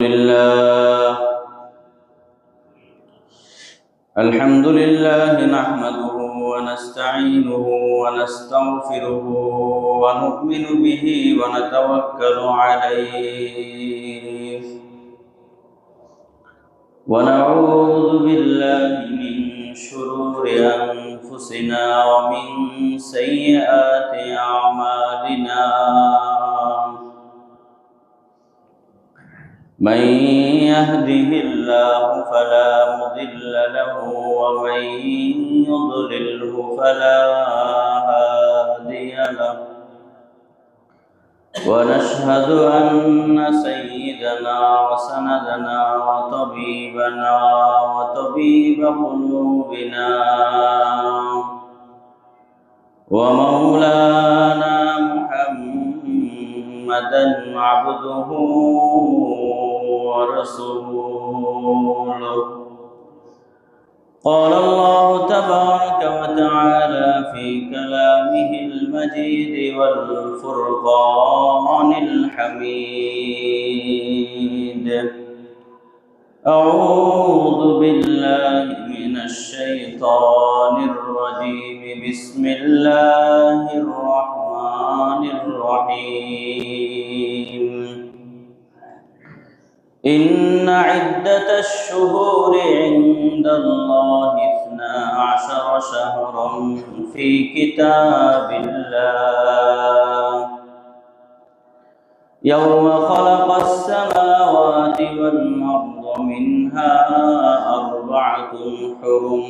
لله الحمد لله نحمده ونستعينه ونستغفره ونؤمن به ونتوكل عليه ونعوذ بالله من شرور أنفسنا ومن سيئات أعمالنا من يهده الله فلا مضل له ومن يضلله فلا هادي له ونشهد أن سيدنا وسندنا وطبيب قلوبنا ومولانا محمدا عبده ورسوله. قال الله تبارك وتعالى في كلامه المجيد والفرقان الحميد: أعوذ بالله من الشيطان الرجيم. بسم الله الرحمن الرحيم. إن عدة الشهور عند الله 12 شهرا في كتاب الله يوم خلق السماوات والأرض منها 4 حرم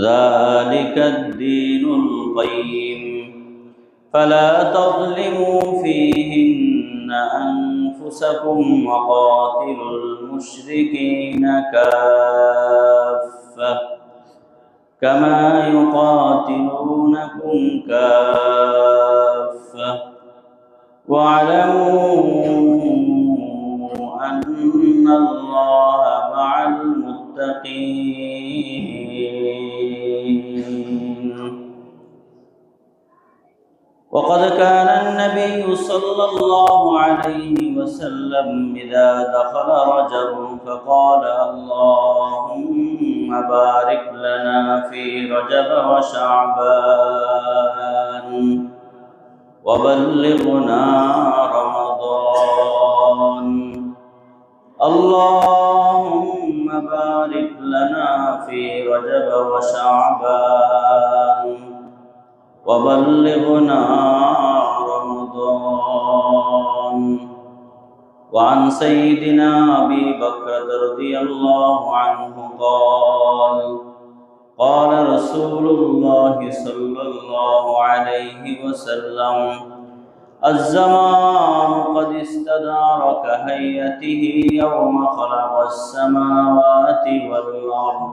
ذلك الدين القيم فلا تظلموا فيهن أنفسكم وقاتلوا المشركين كافة كما يقاتلونكم كافة واعلموا أن الله مع المتقين. وقد كان النبي صلى الله عليه وسلم إذا دخل رجب فقال: اللهم بارك لنا في رجب وشعبان وبلغنا رمضان. اللهم بارك لنا في رجب وشعبان وبلغنا رمضان. وعن سيدنا أبي بكر رضي الله عنه قال: قال رسول الله صلى الله عليه وسلم: الزمان قد استدار كهيئته يوم خلق السماوات والأرض.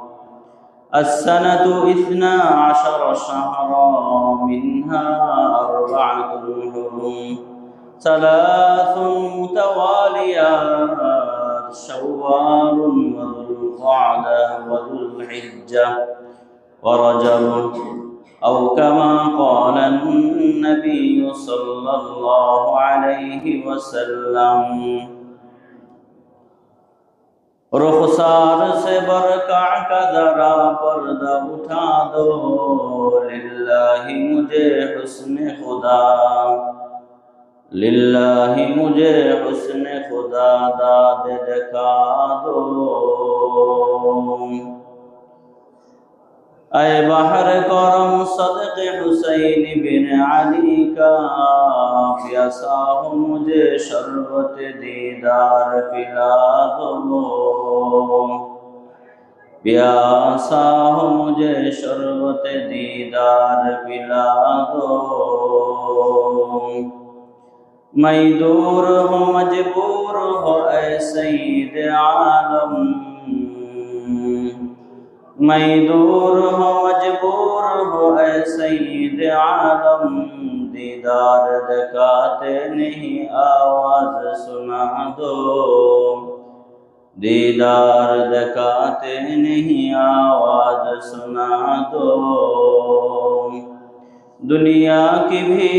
السنة 12 شهرا منها 4 حرم 3 متواليات شوال وذو القعدة وذو الحجة ورجب، أو كما قال النبي صلى الله عليه وسلم. रुखसार से बरका का जरा पर्दा उठा दो, लिल्लाही मुझे हुस्न खुदा, लिल्लाही मुझे हुस्न खुदा दाद दिखा दो। ऐ बहर करम सदक़े हुसैन बिन अली का, प्यासा हो मुझे शरबत दीदार पिला दो, प्यासा हो मुझे शरबत दीदार पिला दो। मैं दूर हो मजबूर हो ऐ सईद आलम, मैं दूर हो मजबूर हो ऐ सईद आलम, दीदार दिखाते नहीं आवाज सुना दो, दीदार दिखाते नहीं आवाज सुना दो। दुनिया की भी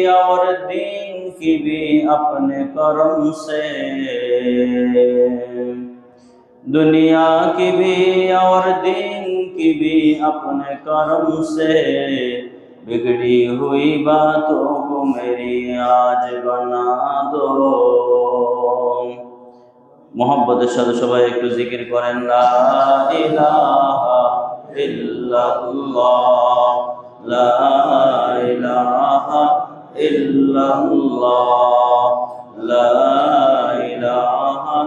और दीन की भी अपने करम से, दुनिया की भी और दीन की भी अपने करम से, बिगड़ी हुई बातों को मेरी आज बना दो। मोहब्बतेर साथे सबाई एकटु जिकिर करें ला इलाहा इल्लाल्लाह, ला इलाहा इल्लाल्लाह, ला इलाहा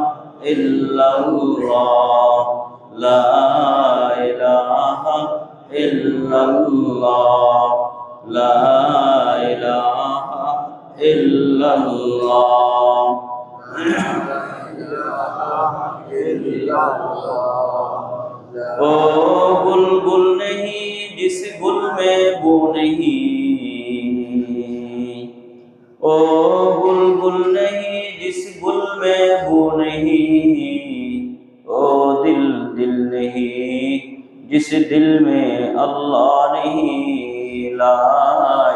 इल्लाल्लाह, ला इलाहा इल्लाल्लाह, ला इलाहा इल्लाल्लाह। ओ बुलबुल नहीं जिस गुल में बू नहीं, ओ बुलबुल नहीं जिस गुल में बू नहीं, ओ दिल दिल नहीं जिस दिल में अल्लाह नहीं, ला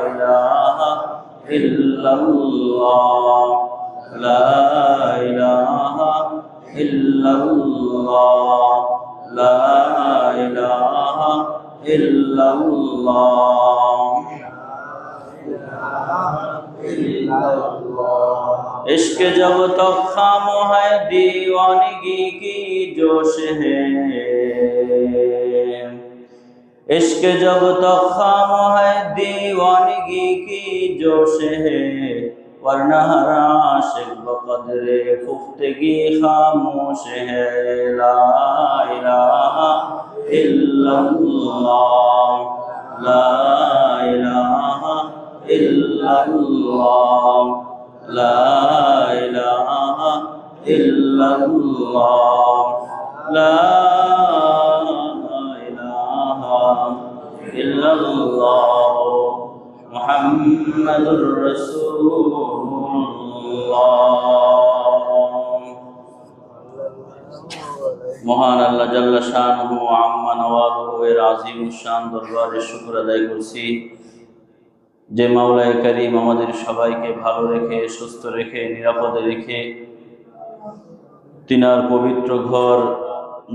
इलाहा इल्लल्लाह, ला इलाहा इल्लल्लाह, ला इलाहा इल्लल्लाह। इश्क जब तक खाम है दीवानगी की जोश है, इश्क जब तक खाम है दीवानगी की जोश है, वरना हर आशिक बक़द्रे पुख्तगी खामोश है, ला इलाहा इल्लल्लाह, ला इलाहा इल्लल्लाह, ला इलाहा इल्लल्लाह, ला इलाहा इल्लल्लाह, मुहम्मदुर रसूलुल्लाह। মহান আল্লাহ জাল্লা শানুহু আম্মা নওয়ালুহু এর আযীম শান দরবারে শুকর আদায় করছি, যে মাওলায়ে কারীম আমাদের সবাইকে ভালো রেখে সুস্থ রেখে নিরাপদে রেখে তিনার পবিত্র ঘর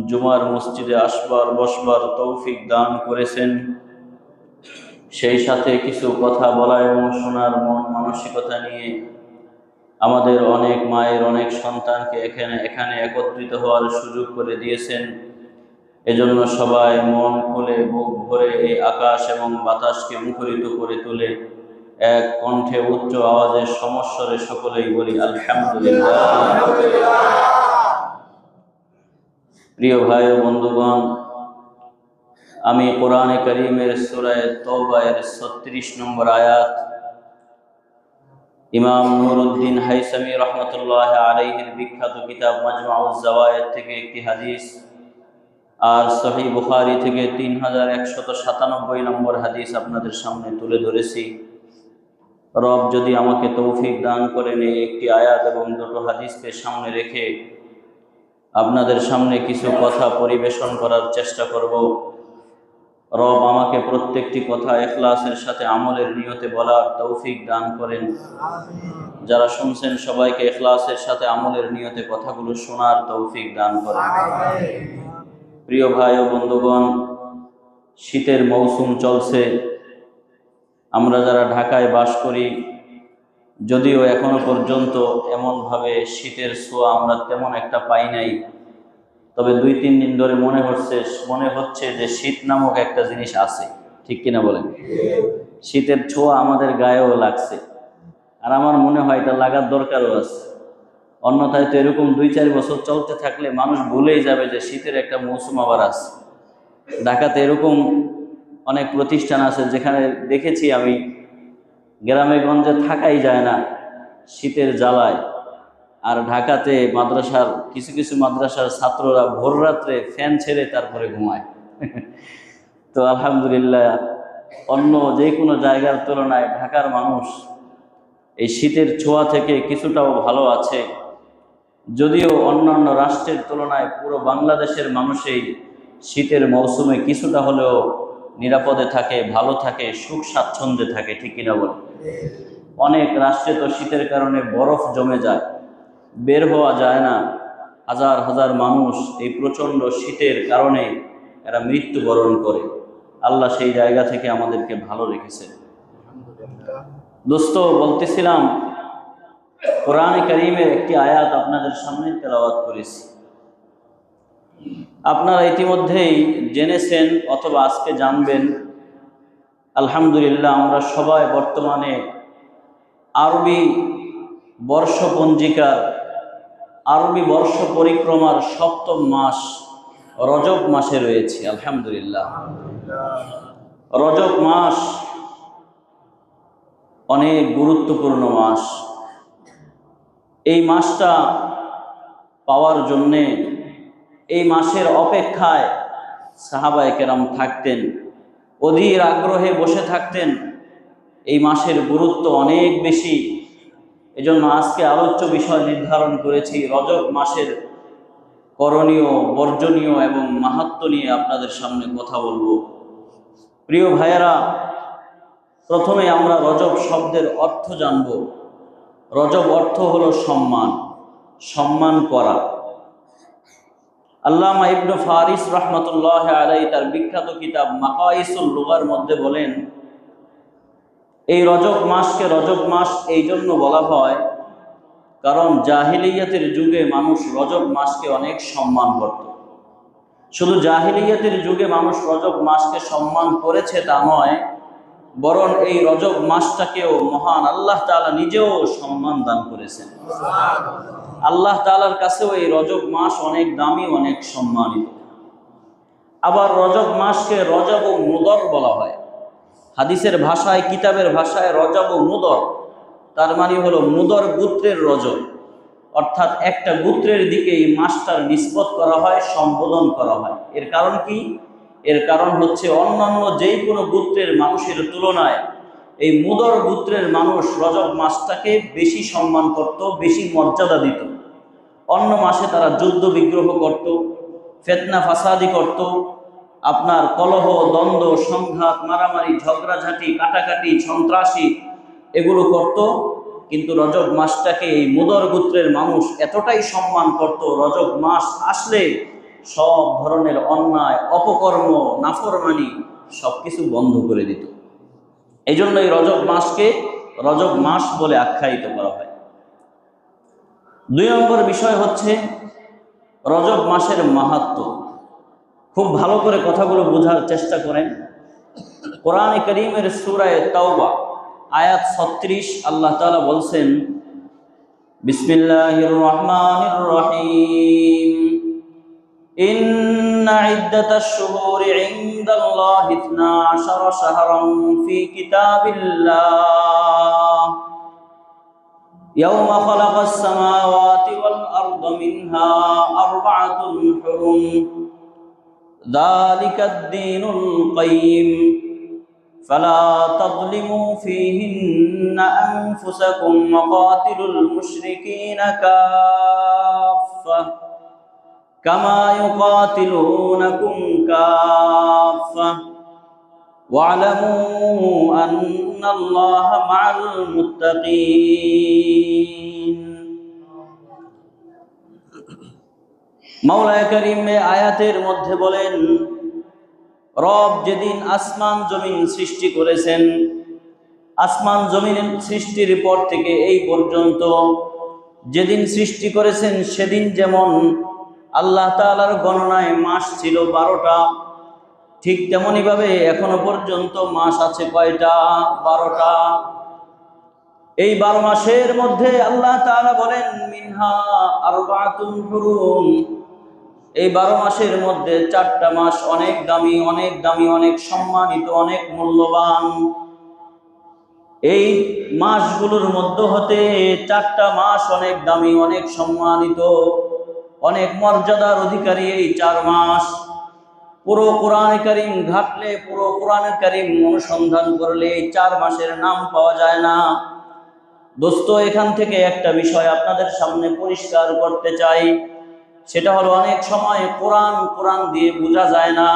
জুমার মসজিদে আসবার বসবার তৌফিক দান করেছেন। সেই সাথে কিছু কথা বলা এবং শোনার মন মানসিকতা নিয়ে আমাদের অনেক মায়ের অনেক সন্তানকে এখানে একত্রিত হওয়ার সুযোগ করে দিয়েছেন। এজন্য সবাই মন খুলে বুক ভরে এই আকাশ এবং বাতাসকে মুখরিত করে তুলে এক কণ্ঠে উচ্চ আওয়াজে সমস্বরে সকলেই বলি আলহামদুলিল্লাহ। প্রিয় ভাই ও বন্ধুগণ, আমি কোরআনে কারীমের সূরা তওবা এর 36 নম্বর আয়াত ইমাম নুরউদ্দিন হাইসামি রহমতুল্লাহ আলাইহির বিখ্যাত কিতাব মাজমাউজ জাওয়ায়েদ থেকে একটি হাদিস আর সহিহ বুখারী থেকে 3197 নম্বর হাদিস আপনাদের সামনে তুলে ধরেছি। রব যদি আমাকে তৌফিক দান করেন এই একটি আয়াত এবং দুটো হাদিসকে সামনে রেখে আপনাদের সামনে কিছু কথা পরিবেশন করার চেষ্টা করব। রব আমাকে প্রত্যেকটি কথা ইখলাসের সাথে আমলের নিয়তে বলার তৌফিক দান করেন। যারা শুনছেন সবাইকে ইখলাসের সাথে আমলের নিয়তে কথাগুলো শোনার তৌফিক দান করেন। প্রিয় ভাই ও বন্ধুগণ, শীতের মৌসুম চলছে। আমরা যারা ঢাকায় বাস করি, যদিও এখনো পর্যন্ত এমনভাবে শীতের ছোঁয়া আমরা তেমন একটা পাই নাই, তবে 2-3 দিন ধরে মনে হচ্ছে যে শীত নামক একটা জিনিস আছে। ঠিক কিনা বলেন? শীতের ছোঁয়া আমাদের গায়েও লাগছে, আর আমার মনে হয় এটা লাগার দরকারও আছে। অন্যথায় তো এরকম 2-4 বছর চলতে থাকলে মানুষ ভুলেই যাবে যে শীতের একটা মৌসুম আবার আছে। ঢাকাতে এরকম অনেক প্রতিষ্ঠান আছে যেখানে দেখেছি আমি গ্রামে গঞ্জে থাকাই যায় না শীতের জ্বালায়। আর ঢাকাতে মাদ্রাসার কিছু মাদ্রাসার ছাত্ররা ভোর রাত্রে ফ্যান ছেড়ে তারপরে ঘুমায়। তো আলহামদুলিল্লাহ, অন্য যে কোনো জায়গার তুলনায় ঢাকার মানুষ এই শীতের ছোঁয়া থেকে কিছুটাও ভালো আছে। যদিও অন্যান্য রাষ্ট্রের তুলনায় পুরো বাংলাদেশের মানুষই শীতের মৌসুমে কিছুটা হলেও নিরাপদে থাকে, ভালো থাকে, সুখ স্বাচ্ছন্দ্যে থাকে। ঠিক কিনা বলে? অনেক রাষ্ট্রে তো শীতের কারণে বরফ জমে যায়, বের হওয়া যায় না। হাজার হাজার মানুষ এই প্রচণ্ড শীতের কারণে এরা মৃত্যুবরণ করে। আল্লাহ সেই জায়গা থেকে আমাদেরকে ভালো রেখেছেন। দোস্ত, বলতেছিলাম, কোরআনে কারীমের একটি আয়াত আপনাদের সামনে তেলাওয়াত করেছি। আপনারা ইতিমধ্যেই জেনেছেন অথবা আজকে জানবেন, আলহামদুলিল্লাহ আমরা সবাই বর্তমানে আরবি বর্ষপঞ্জিকার আরবি বর্ষ পরিক্রমার 7ম মাস রজব মাসে রয়েছে। আলহামদুলিল্লাহ, রজব মাস অনেক গুরুত্বপূর্ণ মাস। এই মাসটা পাওয়ার জন্যে, এই মাসের অপেক্ষায় সাহাবায়ে কেরাম থাকতেন, অধীর আগ্রহে বসে থাকতেন। এই মাসের গুরুত্ব অনেক বেশি। এজন্য আজকে আলোচ্য বিষয় নির্ধারণ করেছি রজব মাসের করণীয়, বর্জনীয় এবং মাহাত্ম্য নিয়ে আপনাদের সামনে কথা বলবো। প্রিয় ভাইয়েরা, প্রথমে আমরা রজব শব্দের অর্থ জানব। রজব অর্থ হলো সম্মান, সম্মান করা। আল্লামা ইবনে ফারিস রাহমাতুল্লাহ আলাইহি তার বিখ্যাত কিতাব মাকাইসুল লুগার মধ্যে বলেন, এই রজব মাসকে রজব মাস এই জন্য বলা হয় কারণ জাহিলিয়াতের যুগে মানুষ রজব মাসকে অনেক সম্মান করত। শুধু জাহিলিয়াতের যুগে মানুষ রজব মাসকে সম্মান করেছে তা নয়, বরং এই রজব মাসটাকেও মহান আল্লাহ তাআলা নিজেও সম্মান দান করেছেন। আল্লাহ তাআলার কাছেও এই রজব মাস অনেক দামি, অনেক সম্মানিত। আবার রজব মাসকে রজব ও মুদর বলা হয়। হাদিসের ভাষায়, কিতাবের ভাষায় রজব ও মুদর, তার মানে হলো মুদর গোত্রের রজব, অর্থাৎ একটা গোত্রের দিকে এই মাসটার নিসবত করা হয়, সম্বোধন করা হয়। এর কারণ কি? এর কারণ হচ্ছে অন্যান্য যেই কোনো গোত্রের মানুষের তুলনায় এই মুদর গোত্রের মানুষ রজব মাসটাকে বেশি সম্মান করত, বেশি মর্যাদা দিত। অন্য মাসে তারা যুদ্ধ বিগ্রহ করত, ফিতনা ফাসাদি করত, আপনার কলহ, দ্বন্দ্ব, সংঘাত, মারামারি, ঝগড়াঝাটি, কাটাকাটি, সন্ত্রাসী এগুলো করত। কিন্তু রজব মাসটাকে এই মুদর গোত্রের মানুষ এতটাই সম্মান করত, রজব মাস আসলে সব ধরনের অন্যায়, অপকর্ম, নাফরমানি সবকিছু বন্ধ করে দিত। এই জন্য এই রজব মাসকে রজব মাস বলে আখ্যায়িত করা হয়। 2 নম্বর বিষয় হচ্ছে রজব মাসের মাহাত্ম্য। খুব ভালো করে কথাগুলো বোঝার চেষ্টা করেন। কোরআনে কারীমের সূরা তাওবা আয়াত 36 আল্লাহ তাআলা বলছেন, বিসমিল্লাহির রহমানির রহিম, ইন্না ইদ্দাতাশ শুহুরি ইনদাল্লাহি 12 শাহরান ফি কিতাবিল্লাহ ইয়াওমা খালাকাস সামাওয়াতি ওয়াল আরদা মিনহা আরবাআতুন হুরুম যালিকাদ দীনুল কাইয়্যিম ফালা তাযলিমু ফীহিন্না আনফুসাকুম ওয়াকাতিলুল মুশরিকিনা কাফফা কামা ইউকাতিলুনাকুম কাফফা ওয়া'লামু আন্নাল্লাহা মা'আল মুত্তাকিন। মাওলানা কারীম আয়াতের মধ্যে বলেন, রব যেদিন আসমান জমিন সৃষ্টি করেছেন, আসমান জমিন সৃষ্টির পর থেকে এই পর্যন্ত যেদিন সৃষ্টি করেছেন সেদিন যেমন আল্লাহ তাআলার গণনায় মাস ছিল 12টা, ঠিক তেমনি ভাবে এখনো পর্যন্ত মাস আছে কয়টা? 12টা। এই 12 মাসের মধ্যে আল্লাহ তাআলা বলেন মিনহা আরবাআতুন হুরুম, এই 12 মাসের মধ্যে 4টা মাস অনেক দামি, অনেক দামি, অনেক সম্মানিত, অনেক মূল্যবান। এই মাসগুলোর মধ্য হতে 4টা মাস অনেক দামি, অনেক সম্মানিত, অনেক মর্যাদার অধিকারী এই 4 মাস। পুরো কোরআনে কারীম ঘাটলে, পুরো কোরআনে কারীম অনুসন্ধান করলে এই 4 মাসের নাম পাওয়া যায় না। দোস্ত, এখান থেকে একটা বিষয় আপনাদের সামনে পরিষ্কার করতে চাই, সেটা হলো অনেক সময় কোরআন দিয়ে বোঝা যায় না।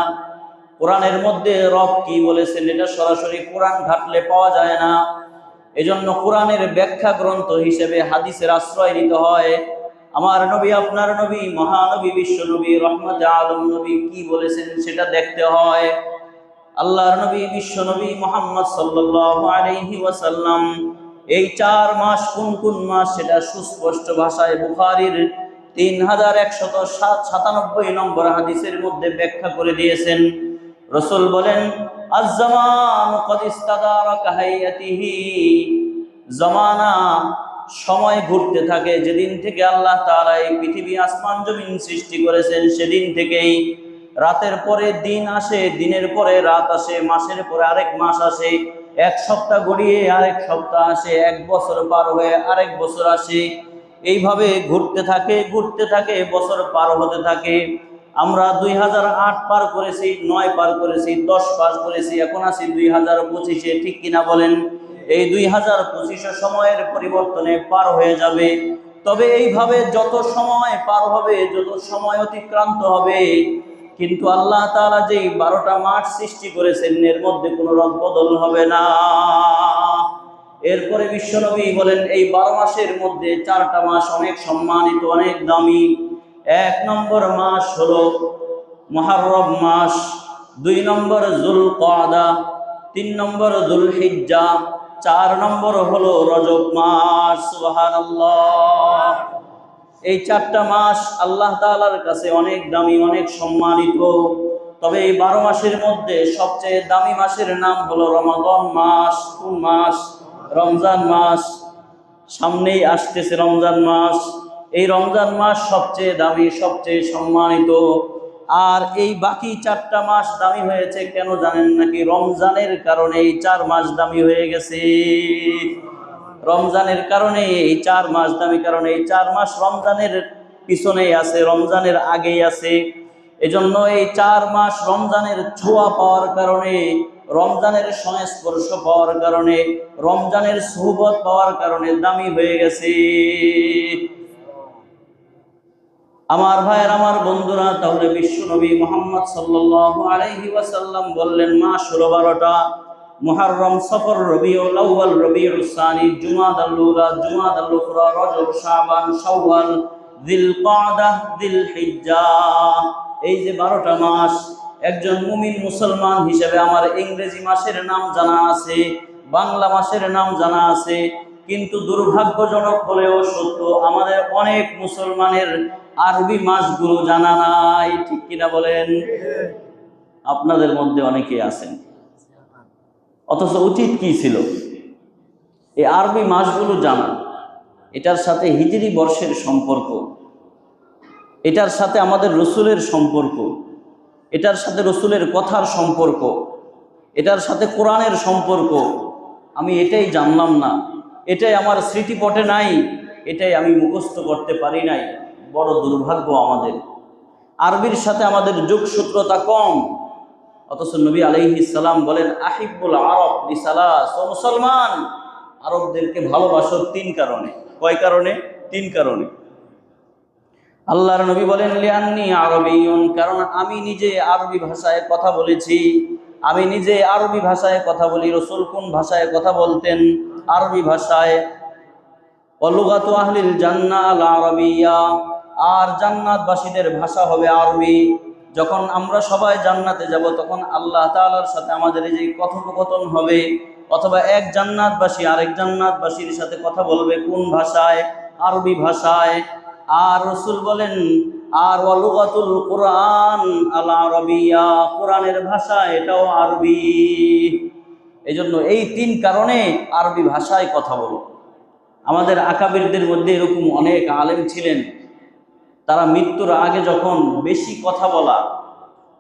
কোরআনের মধ্যে রব কি বলেছেন এটা সরাসরি কোরআন ঘাটলে পাওয়া যায় না। এজন্য কোরআনের ব্যাখ্যা গ্রন্থ হিসেবে হাদিসের আশ্রয় নিতে হয়। আমার নবী, আপনার নবী, মহানবী, বিশ্ব নবী, রহমতে আলম নবী কি বলেছেন সেটা দেখতে হয়। আল্লাহর নবী বিশ্ব নবী মুহাম্মদ সাল্লাল্লাহু আলাইহি ওয়াসাল্লাম এই 4 মাস কোন কোন মাস সেটা সুস্পষ্ট ভাষায় বুখারীর 3197 নম্বর হাদিসের মধ্যে ব্যাখ্যা করে দিয়েছেন। রাসূল বলেন, আজ-জামানু ক্বাদ ইস্তাদারা কাহাইয়াতিহি, জামানা সময় ঘুরতে থাকে যেদিন থেকে আল্লাহ তাআলা এই পৃথিবী আসমান জমিন সৃষ্টি করেছেন সেদিন থেকেই। রাতের পরে দিন আসে, দিনের পরে রাত আসে, মাসের পরে আরেক মাস আসে, এক সপ্তাহ গড়িয়ে আরেক সপ্তাহ আসে, এক বছর পার হয়ে আরেক বছর আসে। এইভাবে ঘুরতে থাকে, বছর পার হতে থাকে। আমরা 2008 পার করেছি, 9 পার করেছি, 10 পার করেছি, এখন আছি 2025-এ, ঠিক কিনা বলেন? এই 2025 সময়ের পরিবর্তনে পার হয়ে যাবে। তবে এইভাবে যত সময় পার হবে, যত সময় অতিক্রান্ত হবে, কিন্তু আল্লাহ তাআলা যেই 12টা মাস সৃষ্টি করেছেন এর মধ্যে কোনো রদবদল হবে না। এরপরে বিশ্বনবী বলেন, এই 12 মাসের মধ্যে 4টা মাস অনেক সম্মানিত, অনেক দামি। 1 নম্বর মাস হলো মুহররম মাস, 2 নম্বর যুলকাদা, 3 নম্বর যুলহিজ্জা, 4 নম্বর হলো রজব মাস। সুবহানাল্লাহ। এই 4টা মাস আল্লাহ তাআলার কাছে অনেক দামি, অনেক সম্মানিত। তবে এই 12 মাসের মধ্যে সবচেয়ে দামি মাসের নাম হলো রমাদান মাস। কোন মাস? রমজান মাস। সামনেই আসতেছে রমজান মাস। এই রমজান মাস সবচেয়ে দামি, সবচেয়ে সম্মানিত। আর এই বাকি 4টা মাস দামি হয়েছে কেন জানেন নাকি? রমজানের কারণে এই 4 মাস দামি হয়ে গেছে। রমজানের কারণে এই 4 মাস দামি, কারণ এই 4 মাস রমজানের পিছনেই আছে, রমজানের আগেই আছে। এজন্য এই 4 মাস রমজানের ছোঁয়া পাওয়ার কারণে, রমজানের সংস্পর্শ পাওয়ার কারণে, রমজানের সুহবত পাওয়ার কারণে দামি হয়ে গেছে। আমার ভাইয়ের, আমার বন্ধুরা, তাহলে বিশ্বনবী মুহাম্মদ সাল্লাল্লাহু আলাইহি ওয়াসাল্লাম বললেন মাস হলো 12টা। মুহররম, সফর, রবিউল আউয়াল, রবিউল সানি, জুমাদাল উলা, জুমাদাল উখরা, রজব, শাবান, শাওয়াল, যিলকাদা, যিলহিজ্জা। এই যে 12টা মাস, একজন মুমিন মুসলমান হিসেবে আমার ইংরেজি মাসের নাম জানা আছে, বাংলা মাসের নাম জানা আছে, কিন্তু দুর্ভাগ্যজনক হলেও সত্য, আমাদের অনেক মুসলমানের আরবি মাসগুলো জানা নাই, ঠিক কিনা বলেন? আপনাদের মধ্যে অনেকেই আছেন। অথচ উচিত কি ছিল এই আরবি মাসগুলো জানা। এটার সাথে হিজরি বর্ষের সম্পর্ক, এটার সাথে আমাদের রসুলের সম্পর্ক, এটার সাথে রসুলের কথার সম্পর্ক, এটার সাথে কোরআনের সম্পর্ক। আমি এটাই জানলাম না, এটাই আমার স্মৃতিপটে নাই, এটাই আমি মুখস্থ করতে পারি নাই। বড় দুর্ভাগ্য আমাদের। আরবির সাথে আমাদের যোগসূত্রতা কম। অথচ নবী আলাইহিস সালাম বলেন, আহিব্বুল আরব লিসালাস, ও মুসলমান, আরবদেরকে ভালোবাসো 3 কারণে। কয় কারণে? 3 কারণে। আল্লাহর নবী বলেন, লিআন্নী আরবিয়ুন, কারণ আমি নিজে আরবি ভাষায় কথা বলেছি, আমি নিজে আরবি ভাষায় কথা বলি। রাসূল কোন ভাষায় কথা বলতেন? আরবি ভাষায়। ওয়ালুগাতু আহলিল জান্নাহ আল আরাবিয়্যা, আর জান্নাতবাসীদের ভাষা হবে আরবি। যখন আমরা সবাই জান্নাতে যাব তখন আল্লাহ তাআলার সাথে আমাদের এই যে কথোপকথন হবে, অথবা এক জান্নাতবাসী আরেক জান্নাতবাসীর সাথে কথা বলবে কোন ভাষায়? আরবি ভাষায়। আর রাসূল বলেন, আর ওয়ালুগাতুল কুরআন আল আরাবিয়্যা, কোরআনের ভাষা এটাও আরবি। এজন্য এই 3 কারণে আরবি ভাষায় কথা বলো। আমাদের আকাবিরদের মধ্যে এরকম অনেক আলেম ছিলেন, তারা মৃত্যুর আগে যখন বেশি কথা বলা,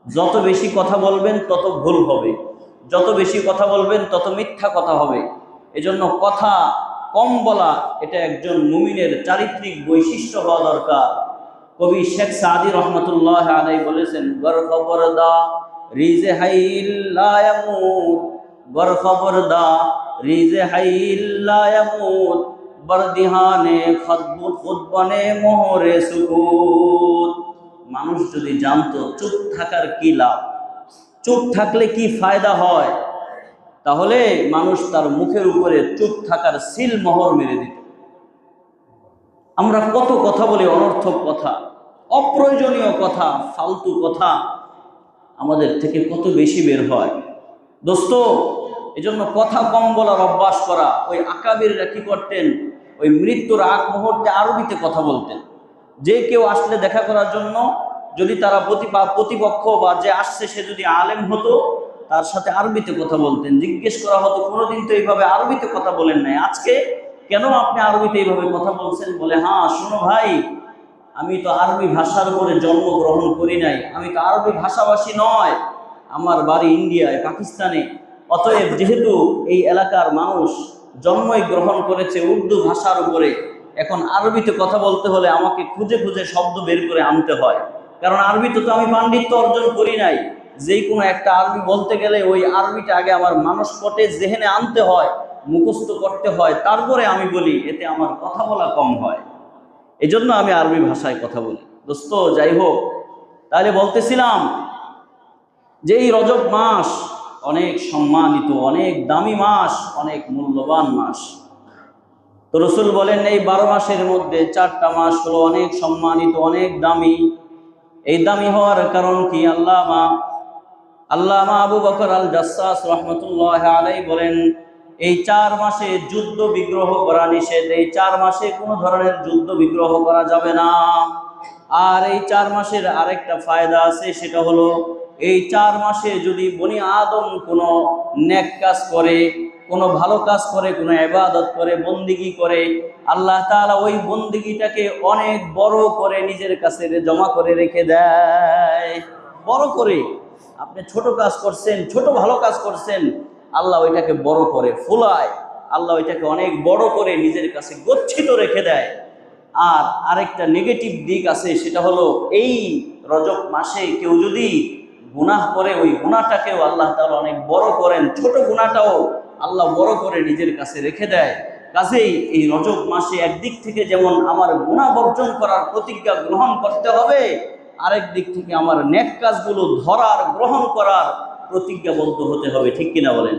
যত বেশি কথা বলবেন তত ভুল হবে, যত বেশি কথা বলবেন তত মিথ্যা কথা হবে। এজন্য কথা কম বলা এটা একজন মুমিনের চারিত্রিক বৈশিষ্ট্য হওয়া দরকার। কবি শেখ সাদি রহমতুল্লাহ আলাইহি বলেছেন, গর খবর দা রিজে হাইল লা ইয়ামুত, গর খবর দা রিজে হাইল লা ইয়ামুত, বরদিহানে খতবুত খুতবনে মোহরে সুকুত। মানুষ যদি জানতো চুপ থাকার কি লাভ, চুপ থাকলে কি ফায়দা হয়, তাহলে মানুষ তার মুখের উপরে চুপ থাকার সিল মোহর মেরে দিত। আমরা কত কথা বলি, অনর্থক কথা, অপ্রয়োজনীয় কথা, ফালতু কথা আমাদের থেকে কত বেশি বের হয় দোস্ত। এজন্য কথা কম বলার অভ্যাস করা। ওই আকাবিররা কি করতেন, ওই মৃত্যুর আগ মুহূর্তে আরবিতে কথা বলতেন। যে কেউ আসলে দেখা করার জন্য, যদি তারা প্রতিপক্ষ বা যে আসছে সে যদি আলেম হতো, তার সাথে আরবিতে কথা বলতেন। জিজ্ঞেস করা হতো, কোনোদিন তো এইভাবে আরবিতে কথা বলেন নাই, আজকে কেন আপনি আরবিতে এইভাবে কথা বলছেন? বলে, হ্যাঁ শোনো ভাই, আমি তো আরবি ভাষার উপরে জন্মগ্রহণ করি নাই, আমি তো আরবি ভাষাভাষী নয়, আমার বাড়ি ইন্ডিয়ায়, পাকিস্তানে। অতএব যেহেতু এই এলাকার মানুষ জন্মই গ্রহণ করেছে উর্দু ভাষার উপরে, এখন আরবিতে কথা বলতে হলে আমাকে খুঁজে খুঁজে শব্দ বের করে আনতে হয়, কারণ আরবিতে তো আমি পাণ্ডিত্য অর্জন করি নাই। যেই কোনো একটা আরবি বলতে গেলে ওই আরবিটা আগে আমার মানসপটে জেহেনে আনতে হয়, মুখস্থ করতে হয়, তারপরে আমি বলি, এতে আমার কথা বলা কম হয়। এজন্য আমি আরবি ভাষায় কথা বলি দোস্ত। যাই হোক, তাহলে বলতেছিলাম যে এই রজব মাস অনেক সম্মানিত, অনেক দামি মাস, অনেক মূল্যবান মাস। তো রসুল বলেন এই 12 মাসের মধ্যে 4টা মাস হলো অনেক সম্মানিত, অনেক দামি। এই দামি হওয়ার কারণ কি? আল্লামা আবু বকর আল জাসসাস রহমতুল্লাহ আলাইহি বলেন, এই 4 মাসে যুদ্ধ বিগ্রহ করা নিষেধ। এই 4 মাসে কোনো ধরনের যুদ্ধ বিগ্রহ করা যাবে না। আর এই 4 মাসের আরেকটা ফায়দা আছে, সেটা হলো এই 4 মাসে যদি বনি আদম কোনো নেক কাজ করে, কোনো ভালো কাজ করে, কোনো ইবাদত করে, বন্দিগি করে, আল্লাহ তাআলা ওই বন্দিগিটাকে অনেক বড় করে নিজের কাছে জমা করে রেখে দেয়। বড় করে, আপনি ছোট কাজ করছেন, ছোট ভালো কাজ করছেন, আল্লাহ ওইটাকে বড় করে ফুলায়, আল্লাহ ওইটাকে অনেক বড় করে নিজের কাছে গচ্ছিত রেখে দেয়। আর আরেকটা নেগেটিভ দিক আছে, সেটা হলো এই রজব মাসে কেউ যদি গুনাহ করে, ওই গুনাহটাকেও আল্লাহ তাআলা অনেক বড় করেন, ছোট গুনাহটাও আল্লাহ বড় করে নিজের কাছে রেখে দেয়। কাজেই এই রজব মাসে একদিক থেকে যেমন আমার গুনাহ বর্জন করার প্রতিজ্ঞা গ্রহণ করতে হবে, আরেক দিক থেকে আমার নেক কাজগুলো ধরার, গ্রহণ করার প্রতিজ্ঞাবদ্ধ হতে হবে। ঠিক কিনা বলেন?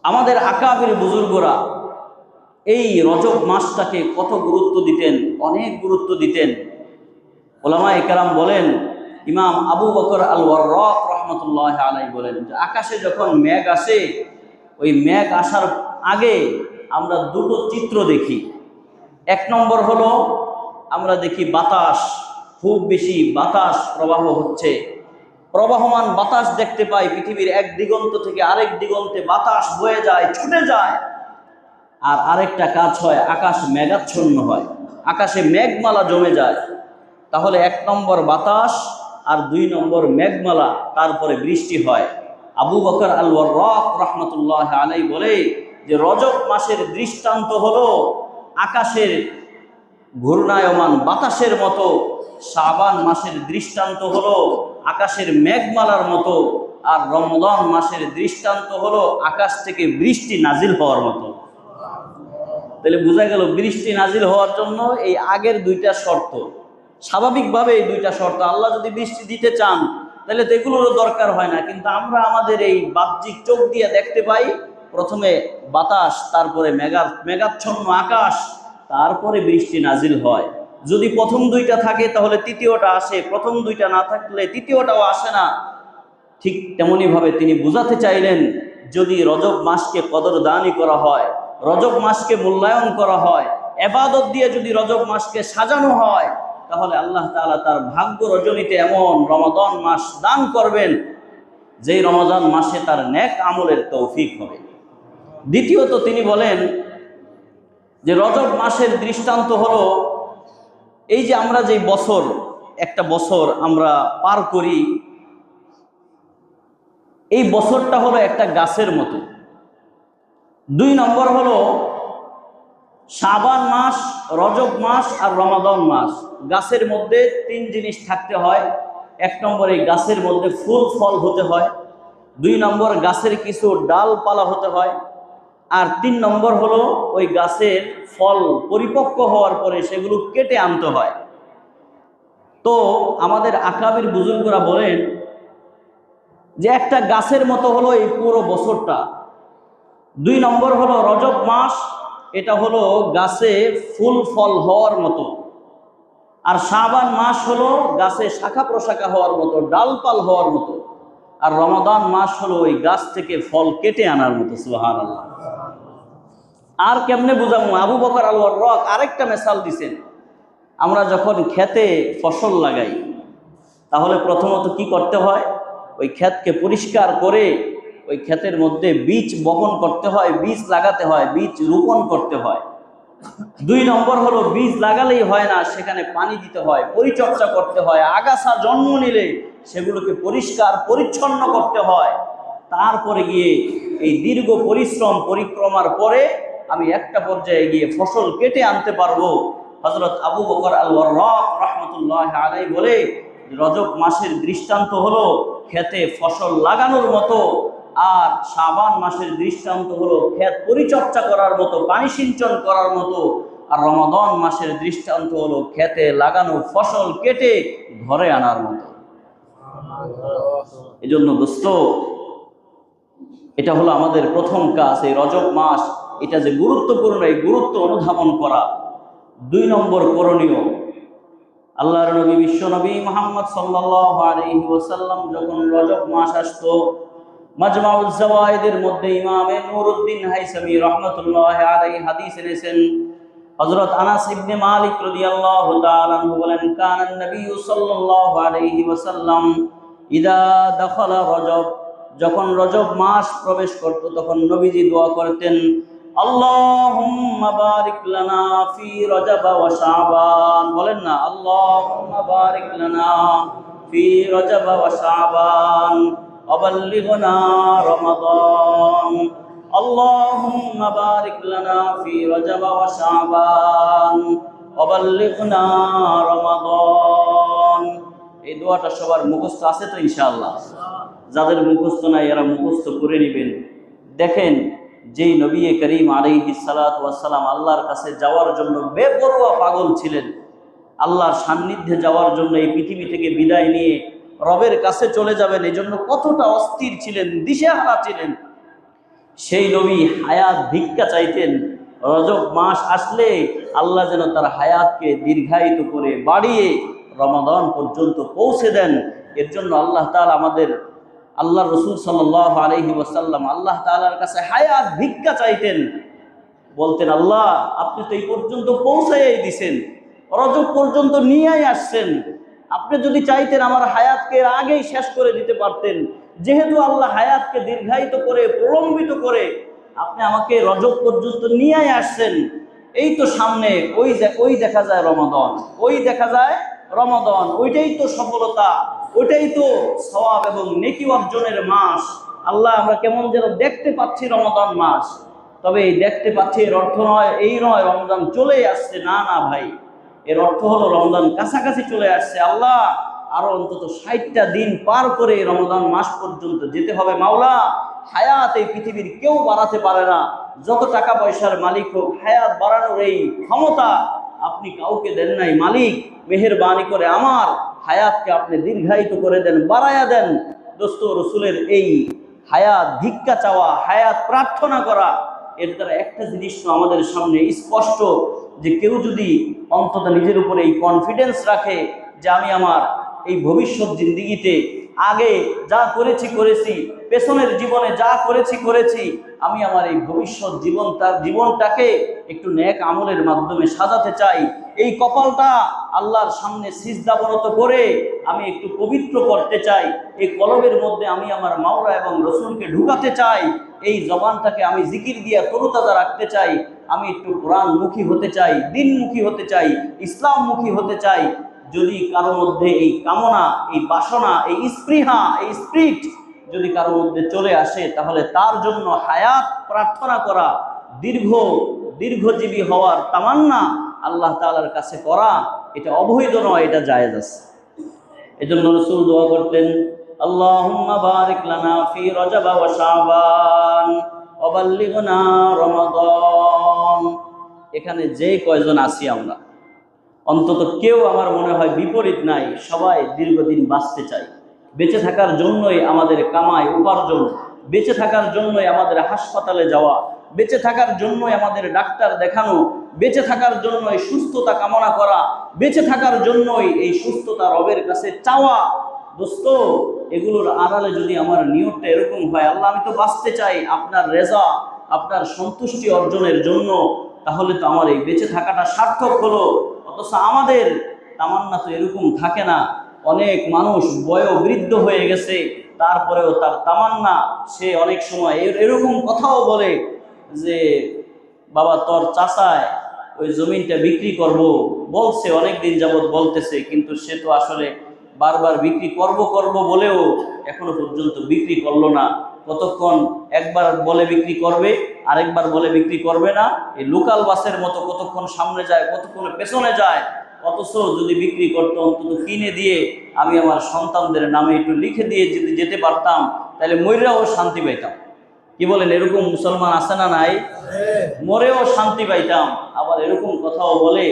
আমাদের আকাবির বুজুর্গরা এই রজব মাসটাকে কত গুরুত্ব দিতেন, অনেক গুরুত্ব দিতেন। ওলামায়ে কেরাম বলেন, ইমাম আবু বকর আল ওয়াররাক রহমতুল্লাহ আলাইহি বলেন যে আকাশে যখন মেঘ আসে, ওই মেঘ আসার আগে আমরা দুটো চিত্র দেখি। এক নম্বর হলো আমরা দেখি বাতাস, খুব বেশি বাতাস প্রবাহ হচ্ছে, প্রবাহমান বাতাস দেখতে পাই। পৃথিবীর এক দিগন্ত থেকে আরেক দিগন্তে বাতাস বয়ে যায়, ছুটে যায়। আর আরেকটা কাজ হয়, আকাশ মেঘাচ্ছন্ন হয়, আকাশে মেঘমালা জমে যায়। তাহলে 1 নম্বর বাতাস আর 2 নম্বর মেঘমালা, তারপরে বৃষ্টি হয়। আবু বকর আল ওয়াররাক রহমতুল্লাহ আলাইহি বলে যে রজব মাসের দৃষ্টান্ত হলো আকাশের ঘূর্ণায়মান বাতাসের মতো, শাবান মাসের দৃষ্টান্ত হলো আকাশের মেঘমালার মতো, আর রমজান মাসের দৃষ্টান্ত হলো আকাশ থেকে বৃষ্টি নাজিল হওয়ার মতো। তাহলে বোঝা গেল বৃষ্টি নাজিল হওয়ার জন্য এই আগের 2টা শর্ত, স্বাভাবিকভাবে এই 2টা শর্ত। আল্লাহ যদি বৃষ্টি দিতে চান তাহলে তো এগুলোরও দরকার হয় না, কিন্তু আমরা আমাদের এই বাহ্যিক চোখ দিয়ে দেখতে পাই, প্রথমে বাতাস, তারপরে মেঘাচ্ছন্ন আকাশ, তারপরে বৃষ্টি নাজিল হয়। যদি প্রথম 2টা থাকে তাহলে তৃতীয়টা আসে, প্রথম 2টা না থাকলে তৃতীয়টাও আসে না। ঠিক তেমনিভাবে তিনি বুঝাতে চাইলেন, যদি রজব মাসকে কদরদানি করা হয়, রজব মাসকে মূল্যায়ন করা হয়, ইবাদত দিয়ে যদি রজব মাসকে সাজানো হয়, তাহলে আল্লাহ তাআলা তার ভাগ্য রজনীতে এমন রমাদান মাস দান করবেন, যেই রমজান মাসে তার নেক আমলের তৌফিক হবে। দ্বিতীয়ত তিনি বলেন যে রজব মাসের দৃষ্টান্ত হলো এই যে আমরা যে বছর, একটা বছর আমরা পার করি, এই বছরটা হলো একটা গাছের মতো। 2 নম্বর হলো শাবান মাস, রজব মাস আর রমাদান মাস। গাছের মধ্যে 3 জিনিস থাকতে হয়। 1 নম্বর, এই গাছের মধ্যে ফুল ফল হতে হয়। 2 নম্বর, গাছের কিছু ডালপালা হতে হয়। আর 3 নম্বর হলো ওই গাছের ফল পরিপক্ক হওয়ার পরে সেগুলো কেটে আনতে হয়। তো আমাদের আকাবির বুজুর্গরা বলেন যে একটা গাছের মতো হলো এই পুরো বছরটা। 2 নম্বর হলো রজব মাস, এটা হলো গাছে ফুল ফল হওয়ার মতো। আর শাবান মাস হলো গাছে শাখা প্রশাখা হওয়ার মতো, ডালপাল হওয়ার মতো। আর রমাদান মাস হলো ওই গাছ থেকে ফল কেটে আনার মতো। সুবহানাল্লাহ। আর কেমনে বুঝাবো? আবু বকর আল ওয়াররাক আরেকটা মিসাল দিছেন। আমরা যখন খেতে ফসল লাগাই, তাহলে প্রথমত কি করতে হয়? ওই ক্ষেতকে পরিষ্কার করে ওই ক্ষেতের মধ্যে বীজ বপন করতে হয়, বীজ লাগাতে হয়, বীজ রোপণ করতে হয়। 2 নম্বর হলো বীজ লাগালেই হয় না, সেখানে পানি দিতে হয়, পরিচর্যা করতে হয়। আগাছা জন্ম নিলে সেগুলোকে পরিষ্কার পরিচ্ছন্ন করতে হয়। তারপরে গিয়ে এই দীর্ঘ পরিশ্রম পরিক্রমার পরে আমি একটা পর্যায়ে গিয়ে ফসল কেটে আনতে পারবো। হযরত আবু বকর আল ওয়াররাক রাহমাতুল্লাহি আলাইহি বলে, রজব মাসের দৃষ্টান্ত হলো খেতে ফসল লাগানোর মতো, আর শাবান মাসের দৃষ্টান্ত হলো ক্ষেত পরিচর্যা করার মতো, পানি সিঞ্চন করার মতো। আর রমাদান মাসের দৃষ্টান্ত হলো খেতে লাগানো ফসল কেটে ঘরে আনার মতো। এজন্য দোস্ত, এটা হলো আমাদের প্রথম কাজ। এই রজব মাস এটা যে গুরুত্বপূর্ণ, এই গুরুত্ব অনুধাবন করা। 2 নম্বর করণীয়, আল্লাহর নবী বিশ্ব নবী মুহাম্মদ সাল্লাল্লাহু আলাইহি ওয়াসাল্লাম যখন রজব মাস আসতো, মাজমাউজ জাওয়ায়েদের মধ্যে ইমামে নুরউদ্দিন হাইসামী রাহমাতুল্লাহি আলাইহি হাদিস এনেছেন। হযরত আনাস ইবনে মালিক রাদিয়াল্লাহু তাআলা আনহু বলেন, কানান নবী সাল্লাল্লাহু আলাইহি ওয়াসাল্লাম ইদা দাখালা রজব, যখন রজব মাস প্রবেশ করত তখন নবীজি দোয়া করতেন, আল্লাহুম্মা বারিক লানা ফি রজব ওয়া শাবান। বলেন না, আল্লাহুম্মা বারিক লানা ফি রজব ওয়া শাবান ওয়াবাল্লিগনা রমাদান। আল্লাহুম্মা বারিক লানা ফি রজব ওয়া শাবান ওয়াবাল্লিগনা রমাদান। এই দোয়াটা সবার মুখস্থ আছে তো ইনশাআল্লাহ? যাদের মুখস্থ নাই এরা মুখস্থ করে নেবেন। দেখেন, যেই নবী করিম আলাইহিস সালাতু ওয়াস সালাম আল্লাহর কাছে যাওয়ার জন্য বেপরোয়া পাগল ছিলেন, আল্লাহর সান্নিধ্যে যাওয়ার জন্য এই পৃথিবী থেকে বিদায় নিয়ে রবের কাছে চলে যাবেন, এই জন্য কতটা অস্থির ছিলেন, দিশেহারা ছিলেন, সেই নবী হায়াত ভিক্ষা চাইতেন। রজব মাস আসলে আল্লাহ যেন তার হায়াতকে দীর্ঘায়িত করে বাড়িয়ে রমাদান পর্যন্ত পৌঁছে দেন। এর জন্য আল্লাহ তাআলা আমাদের আল্লাহ রসুল সাল্লাল্লাহু আলাইহি ওয়াসাল্লাম আল্লাহ তাআলার কাছে হায়াত ভিক্ষা চাইতেন। বলতেন, আল্লাহ আপনি তো এই পর্যন্ত পৌঁছাই দিছেন, রজব পর্যন্ত নিয়েই আসছেন, আপনি যদি চাইতেন আমার হায়াতকে আগেই শেষ করে দিতে পারতেন। যেহেতু আল্লাহ হায়াতকে দীর্ঘায়িত করে প্রলম্বিত করে আপনি আমাকে রজব পর্যন্ত নিয়েই আসছেন, এই তো সামনে ওই দেখা যায় রমাদান, ওই দেখা যায় রমাদান, ওইটাই তো সফলতা, ওইটাই তো সওয়াব এবং নেকি অর্জনের মাস। আল্লাহ আমরা কেমন যেন দেখতে পাচ্ছি রমাদান মাস, তবে এই দেখতে পাচ্ছি এর অর্থ নয় এই নয় রমজান চলে আসছে, না না ভাই, এর অর্থ হলো রমজান কাছাকাছি চলে আসছে। আল্লাহ আরো অন্তত 60টা দিন পার করে রমজান মাস পর্যন্ত যেতে হবে। মাওলা, হায়াত এই পৃথিবীর কেউ বাড়াতে পারে না, যত টাকা পয়সার মালিক হোক, হায়াত বাড়ানোর এই ক্ষমতা আপনি কাউকে দেন নাই। মালিক, মেহেরবানি করে আমার হায়াতকে আপনি দীর্ঘায়িত করে দেন, বাড়ায়া দেন। দোস্ত, রসুলের এই হায়াত ভিক্ষা চাওয়া, হায়াত প্রার্থনা করা, এর দ্বারা একটা জিনিস তো আমাদের সামনে স্পষ্ট, যে কেউ যদি অন্তত নিজের উপরে এই কনফিডেন্স রাখে যে আমি আমার এই ভবিষ্যৎ জিন্দিগিতে আগে যা করেছি, পেছনের জীবনে যা করেছি, আমি আমার এই ভবিষ্যৎ জীবনটাকে একটু নেক আমলের মাধ্যমে সাজাতে চাই। এই কপালটা আল্লাহর সামনে সিজদাবনত করে আমি একটু পবিত্র করতে চাই। এই কলবের মধ্যে আমি আমার মাওলা এবং রসুলকে ঢুকাতে চাই। এই জবানটাকে আমি জিকির দিয়ে তরুতাজা রাখতে চাই। আমি একটু কোরআনমুখী হতে চাই, দিনমুখী হতে চাই, ইসলামমুখী হতে চাই। যদি কারো মধ্যে এই কামনা, এই বাসনা, এই স্পৃহা, এই স্পিরিট যদি কারো মধ্যে চলে আসে, তাহলে তার জন্য হায়াত প্রার্থনা করা, দীর্ঘজীবী হওয়ার তামান্না আল্লাহ তাআলার কাছে করা, এটা অবৈধ নয়, এটা জায়েজ আছে। এজন্য রাসূল দোয়া করতেন, আল্লাহুম্মা বারিক লানা ফি রজব ওয়া শাবান ওয়া বাল্লিগনা রমাদান। এখানে যে কয়জন আছি আমরা, অন্তত কেউ আমার মনে হয় বিপরীত নাই, সবাই দীর্ঘদিন বাঁচতে চাই। বেঁচে থাকার জন্যই আমাদের কামাই উপার্জন, বেঁচে থাকার জন্যই আমাদের হাসপাতালে যাওয়া, বেঁচে থাকার জন্যই আমাদের ডাক্তার দেখানো, বেঁচে থাকার জন্যই সুস্থতা কামনা করা, বেঁচে থাকার জন্যই এই সুস্থতা রবের কাছে চাওয়া। দোস্ত, এগুলোর আড়ালে যদি আমার নিয়তটা এরকম হয়, আল্লাহ আমি তো বাঁচতে চাই আপনার রেজা, আপনার সন্তুষ্টি অর্জনের জন্য, তাহলে তো আমার এই বেঁচে থাকাটা সার্থক হলো। অথচ আমাদের তামান্না তো এরকম থাকে না। অনেক মানুষ বয়োবৃদ্ধ হয়ে গেছে, তারপরেও তার তামান্না, সে অনেক সময় এরকম কথাও বলে যে বাবা তোর চাচায় ওই জমিনটা বিক্রি করব বলছে, অনেক দিন যাবৎ বলতেছে, কিন্তু সে তো আসলে বারবার বিক্রি করব বলেও এখনো পর্যন্ত বিক্রি করলো না। কতক্ষণ একবার বলে বিক্রি করবে, আরেকবার বলে বিক্রি করবে না, এই লোকাল বাসের মতো কতক্ষণ সামনে যায়, কতক্ষণ পেছনে যায়। অথচ যদি বিক্রি করতো, অন্তত কিনে দিয়ে আমি আমার সন্তানদের নামে একটু লিখে দিয়ে যদি যেতে পারতাম, তাহলে ময়রাও শান্তি পাইতাম। কি বলেন, এরকম মুসলমান আছে না নাই? মরেও শান্তি পাইতাম। আবার এরকম কথাও বলে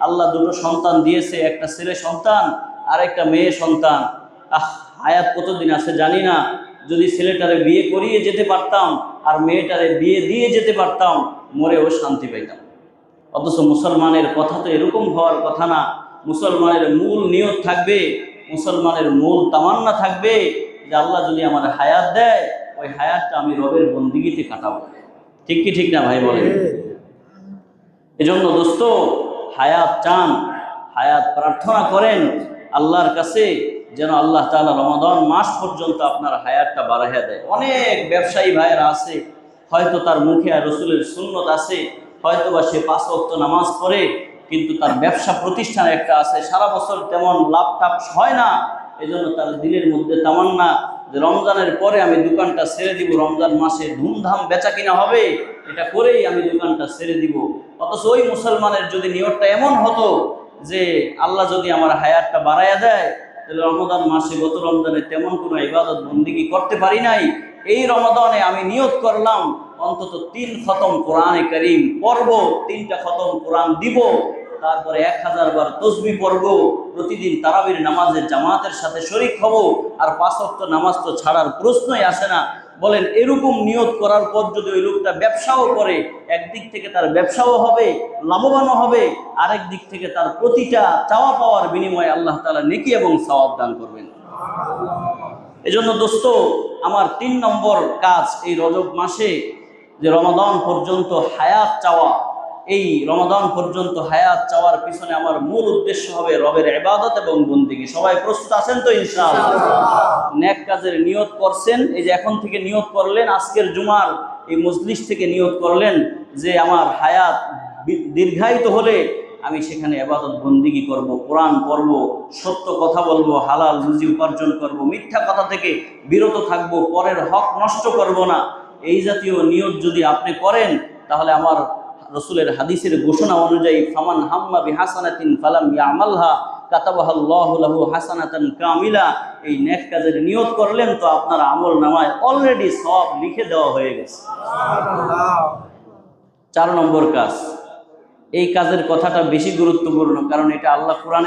আল্লাহ দুটো সন্তান দিয়েছে, একটা ছেলে সন্তান আর একটা মেয়ে সন্তান। হায়াত কতদিন আছে জানি না, যদি ছেলেটারে বিয়ে করিয়ে যেতে পারতাম আর মেয়েটারে বিয়ে দিয়ে যেতে পারতাম, মরেও শান্তি পাইতাম। অথচ মুসলমানের কথা তো এরকম হওয়ার কথা না। মুসলমানের মূল নিয়ত থাকবে, মুসলমানের মূল তামান্না থাকবে যে আল্লাহ যদি আমার হায়াত দেয়, ওই হায়াতটা আমি রবের বন্দিগিতে কাটাবো। ঠিক কি ঠিক না ভাই বলেন? এজন্য দোস্ত, হায়াত চান, হায়াত প্রার্থনা করেন আল্লাহর কাছে, যেন আল্লাহ তাআলা রমাদান মাস পর্যন্ত আপনার হায়াতটা বাড়াইয়া দেয়। অনেক ব্যবসায়ী ভাইয়েরা আছে, হয়তো তার মুখে আর রসুলের সুন্নত আছে, হয়তো বা সে 5 ওয়াক্ত নামাজ পড়ে, কিন্তু তার ব্যবসা প্রতিষ্ঠান একটা আছে, সারা বছর তেমন লাভ টাভ হয় না। এজন্য তার দিলের মধ্যে তামান্না যে রমজানের পরে আমি দোকানটা ছেড়ে দিব, রমজান মাসে ধুমধাম বেচা কিনা হবে, এটা করেই আমি দোকানটা ছেড়ে দিব। অথচ ওই মুসলমানের যদি নিয়তটা এমন হতো যে আল্লাহ যদি আমার হায়াতটা বাড়াইয়া দেয়, তাহলে রমজান মাসে গত রমজানে তেমন কোনো ইবাদত বন্দিগি করতে পারি নাই, এই রমজানে আমি নিয়ত করলাম অন্তত 3 খতম কোরআনে কারীম পড়ব, 3টা খতম কোরআন দিব, তারপরে 1000 বার তসবিহ পড়ব, প্রতিদিন তারাবির নামাজের জামাতের সাথে শরীক হব, আর 5 ওয়াক্ত নামাজ তো ছাড়ার প্রশ্নই আসে না। বলেন, এরকম নিয়ত করার পর যদি ওই লোকটা ব্যবসাও করে, একদিক থেকে তার ব্যবসাও হবে, লাভবানও হবে, আরেক দিক থেকে তার প্রতিটা চাওয়া পাওয়ার বিনিময়ে আল্লাহ তাআলা নেকি এবং সওয়াব দান করবেন। এজন্য দোস্ত, আমার 3 নম্বর কাজ এই রজব মাসে, যে রমাদান পর্যন্ত হায়াত চাওয়া। এই রমাদান পর্যন্ত হায়াত চাওয়ার পিছনে আমার মূল উদ্দেশ্য হবে রবের ইবাদত এবং বন্দেগী। সবাই প্রস্তুত আছেন তো ইনশাআল্লাহ? নেক কাজের নিয়ত করছেন, এই যে এখন থেকে নিয়ত করলেন, আজকের জুমার এই মজলিস থেকে নিয়ত করলেন যে আমার হায়াত দীর্ঘায়িত হলে আমি সেখানে ইবাদত বন্দেগী করব, কোরআন পড়ব, সত্য কথা বলবো, হালাল রুজি উপার্জন করব, মিথ্যা কথা থেকে বিরত থাকব, পরের হক নষ্ট করব না। এই জাতীয় নিয়ত যদি আপনি করেন, তাহলে আমার রসুলের হাদিসের ঘোষণা অনুযায়ী ফামান হাম্মা বিহাসানাতিন ফালাম ইয়ামালহা কাতাবাহাল্লাহু লাহু হাসানাতান কামিলা, এই নেক কাজের নিয়ত করলেন তো আপনার আমল নামায় অলরেডি সওয়াব লিখে দেওয়া হয়ে গেছে। সুবহানাল্লাহ। 4 নম্বর কাজ, এই কাজের কথাটা বেশি গুরুত্বপূর্ণ, কারণ এটা আল্লাহ কোরআনে